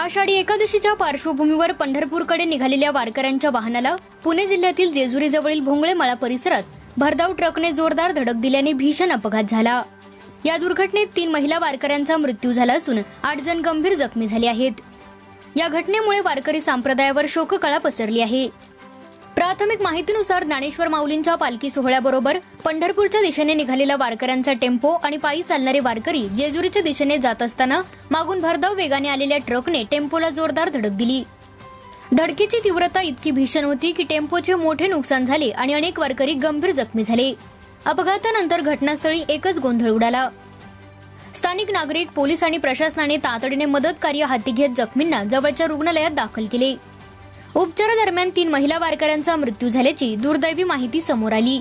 आषाढी एकादशीच्या पार्श्वभूमीवर पंढरपूरकडे निघालेल्या वारकऱ्यांच्या वाहनाला पुणे जिल्ह्यातील जेजुरीजवळील भोंगळेमाळा परिसरात भरधाव ट्रकने जोरदार धडक दिल्याने भीषण अपघात झाला। या दुर्घटनेत 3 महिला वारकऱ्यांचा मृत्यू झाला असून 8 जण गंभीर जखमी झाले आहेत। या घटनेमुळे वारकरी संप्रदायावर शोककळा पसरली आहे। प्राथमिक माहितीनुसार ज्ञानेश्वर माऊलींच्या पालखी सोहळ्याबरोबर पंढरपूरच्या दिशेने निघालेला वारकऱ्यांचा टेम्पो आणि पायी चालणारे वारकरी जेजुरीच्या दिशेने जात असताना मागून भरधाव वेगाने आलेल्या ट्रकने टेम्पोला जोरदार धडक दिली। धडकेची तीव्रता इतकी भीषण होती की टेम्पोचे मोठे नुकसान झाले आणि अनेक वारकरी गंभीर जखमी झाले। अपघातानंतर घटनास्थळी एकच गोंधळ उडाला। स्थानिक नागरिक, पोलीस आणि प्रशासनाने तातडीने मदत कार्य हाती घेत जखमींना जवळच्या रुग्णालयात दाखल केले। उपचारादरम्यान 3 महिला वारकऱ्यांचा मृत्यू झाल्याची दुर्दैवी माहिती समोर आली।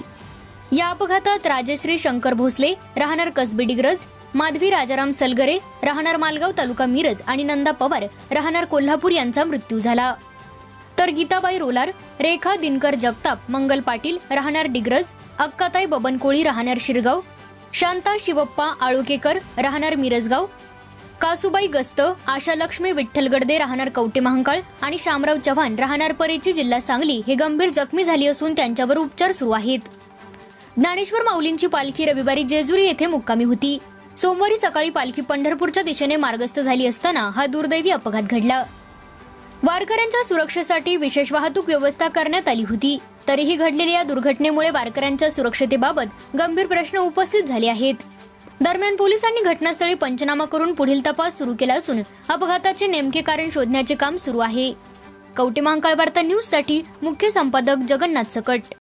या अपघातात राजश्री शंकर भोसले राहणार कसबे डिग्रज, माधवी राजाराम सलगरे राहणार मालगाव तालुका मिरज आणि नंदा पवार राहणार कोल्हापूर यांचा मृत्यू झाला। तर गीताबाई रोलार, रेखा दिनकर जगताप, मंगल पाटील राहणार डिग्रज, अक्काताई बबन कोळी राहणार शिरगाव, शांता शिवप्पा आळुकेकर राहणार मिरजगाव, कासुबाई गस्त, आशा लक्ष्मी विठ्ठल गडदे राहणार कवटे महांकाळ आणि शामराव चव्हाण राहणार परेची जिल्हा सांगली हे गंभीर जखमी झाली असून त्यांच्यावर उपचार सुरू आहेत। ज्ञानेश्वर माऊलींची पालखी रविवारी जेजुरी येथे मुक्कामी होती। सोमवारी सकाळी पालखी पंढरपूरच्या दिशेने मार्गस्थ झाली असताना हा दुर्दैवी अपघात घडला। वारकऱ्यांच्या सुरक्षेसाठी विशेष वाहतूक व्यवस्था करण्यात आली होती। तरीही घडलेल्या या दुर्घटनेमुळे वारकऱ्यांच्या सुरक्षतेबाबत गंभीर प्रश्न उपस्थित झाले आहेत। दरम्यान पोलिसांनी घटनास्थळी पंचनामा करून पुढील तपास सुरू केला असून अपघाताचे नेमके कारण शोधण्याचे काम सुरू आहे। कवटे महांकाळ वार्ता न्यूज साठी मुख्य संपादक जगन्नाथ सकट।